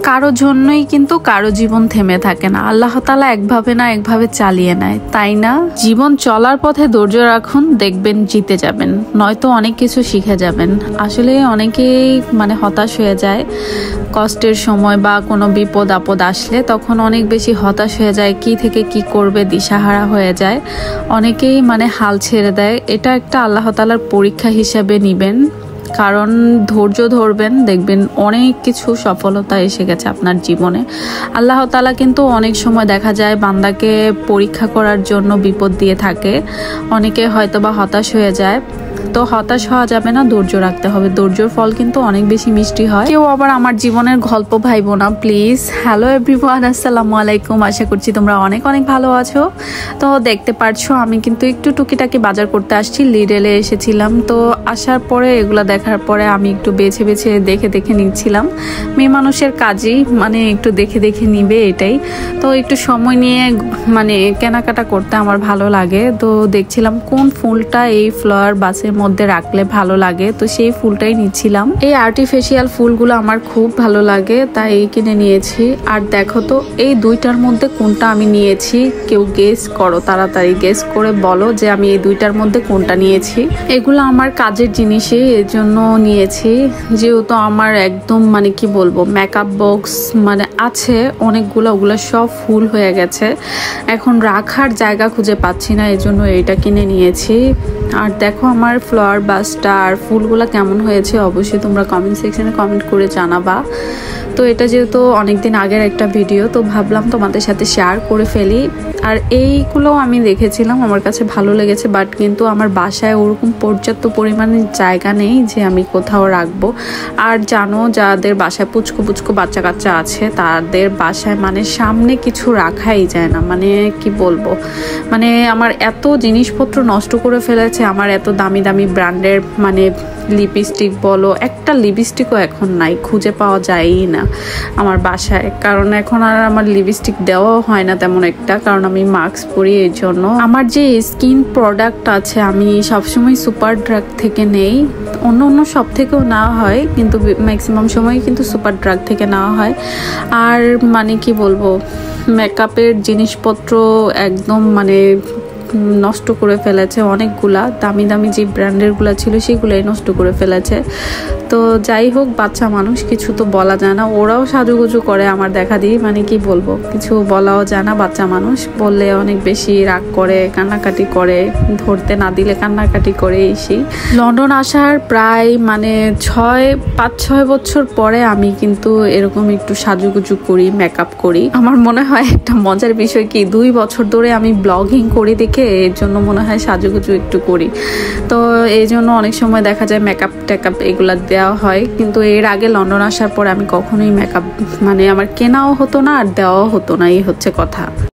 কারো জন্যই কিন্তু কারো জীবন থেমে থাকে না। আল্লাহ তাআলা একভাবে না একভাবে চালিয়ে নেয়, তাই না? জীবন চলার পথে ধৈর্য রাখুন, দেখবেন জিতে যাবেন, নয়তো অনেক কিছু শিখে যাবেন। আসলে অনেকেই হতাশ হয়ে যায় কষ্টের সময় বা কোনো বিপদ আপদ আসলে, তখন অনেক বেশি হতাশ হয়ে যায়, কি থেকে কি করবে দিশাহারা হয়ে যায়, অনেকেই হাল ছেড়ে দেয়। এটা একটা আল্লাহ তাআলার পরীক্ষা হিসেবে নিবেন, কারণ ধৈর্য ধরবেন, দেখবেন অনেক কিছু সফলতা এসে গেছে আপনার জীবনে। আল্লাহ তাআলা কিন্তু অনেক সময় দেখা যায় বান্দাকে পরীক্ষা করার জন্য বিপদ দিয়ে থাকে। অনেকে হয়তোবা হতাশ হয়ে যায়, তো হতাশ হওয়া যাবে না, ধৈর্য রাখতে হবে। ধৈর্যের ফল কিন্তু অনেক বেশি মিষ্টি হয়। কেউ আবার আমার জীবনের গল্প ভাইবো না প্লিজ। হ্যালো এভরিওয়ান, আসসালামু আলাইকুম। আশা করছি তোমরা অনেক অনেক ভালো আছো। তো দেখতে পারছো আমি কিন্তু একটু টুকিটাকি বাজার করতে আসছি, লিডেলে এসেছিলাম। তো আসার পরে এগুলা দেখার পরে আমি একটু বেছে বেছে দেখে দেখে নিচ্ছিলাম। মেয়ে মানুষের কাজই একটু দেখে দেখে নিবে, এটাই তো। একটু সময় নিয়ে কেনাকাটা করতে আমার ভালো লাগে। তো দেখছিলাম কোন ফুলটা এই ফ্লাওয়ার বাসের মধ্যে রাখলে ভালো লাগে, তো সেই ফুলটাই নিচ্ছিলাম। এই আর্টিফিশিয়াল ফুলগুলো আমার খুব ভালো লাগে, তাই কিনে নিয়েছি। আর দেখো তো এই দুইটার মধ্যে কোনটা আমি নিয়েছি, কেউ গেস করো, তাড়াতাড়ি গেস করে বলো যে আমি এই দুইটার মধ্যে কোনটা নিয়েছি। এগুলো আমার কাজের জিনিসই, এর জন্য নিয়েছি। যেহেতু আমার একদম কি বলবো মেকআপ বক্স আছে অনেকগুলো, ওগুলো সব ফুল হয়ে গেছে, এখন রাখার জায়গা খুঁজে পাচ্ছি না, এই জন্য এইটা কিনে নিয়েছি। আর দেখো আমার ফ্লাওয়ার বাসটা আর ফুলগুলো কেমন হয়েছে অবশ্যই তোমরা কমেন্ট সেকশনে কমেন্ট করে জানাবা। তো এটা যেহেতু অনেকদিন আগের একটা ভিডিও, তো ভাবলাম তোমাদের সাথে শেয়ার করে ফেলি। আর এইগুলো আমি দেখেছিলাম, আমার কাছে ভালো লেগেছে, বাট কিন্তু আমার বাসায় ওরকম পর্যাপ্ত পরিমাণে জায়গা নেই যে আমি কোথাও রাখবো। আর জানো যাদের বাসায় পুচকু পুচকু বাচ্চা কাচ্চা আছে, তাদের বাসায় সামনে কিছু রাখাই যায় না, কি বলবো আমার এত জিনিসপত্র নষ্ট করে ফেলেছে। আমার এত দামি দামি ব্র্যান্ডের লিপস্টিক বলো, একটা লিপস্টিকও এখন নাই, খুঁজে পাওয়া যায়ই না আমার বাসায়। কারণ এখন আর আমার লিপস্টিক দেওয়াও হয় না তেমন একটা, কারণ আমি মাস্ক পরি। এই জন্য আমার যে স্কিন প্রোডাক্ট আছে আমি সবসময় সুপার ড্রাগ থেকে নেই, অন্য অন্য সব থেকেও নেওয়া হয়, কিন্তু ম্যাক্সিমাম সময় কিন্তু সুপার ড্রাগ থেকে নেওয়া হয়। আর কি বলবো মেকআপের জিনিসপত্র একদম নষ্ট করে ফেলেছে, অনেকগুলা দামি দামি যে ব্র্যান্ডেরগুলো ছিল সেগুলোই নষ্ট করে ফেলেছে। তো যাই হোক, বাচ্চা মানুষ, কিছু তো বলা যায় না, ওরাও সাজুগুজু করে আমার দেখা দিই, কি বলবো কিছু বলাও যায় না। বাচ্চা মানুষ বললে অনেক বেশি রাগ করে, কান্নাকাটি করে, ধরতে না দিলে কান্নাকাটি করে। সেই লন্ডন আসার প্রায় 5-6 বছর পরে আমি কিন্তু এরকম একটু সাজুগুজু করি, মেকআপ করি। আমার মনে হয় একটা মজার বিষয় কি, 2 বছর ধরে আমি ব্লগিং করি দেখে এর জন্য মনে হয় সাজুগুজু একটু করি। তো এই জন্য অনেক সময় দেখা যায় মেকআপ টেকআপ এগুলা দেওয়া হয়, কিন্তু এর আগে লন্ডন আসার পর আমি কখনোই মেকআপ আমার কেনাও হতো না আর দেওয়াও হতো না, এই হচ্ছে কথা।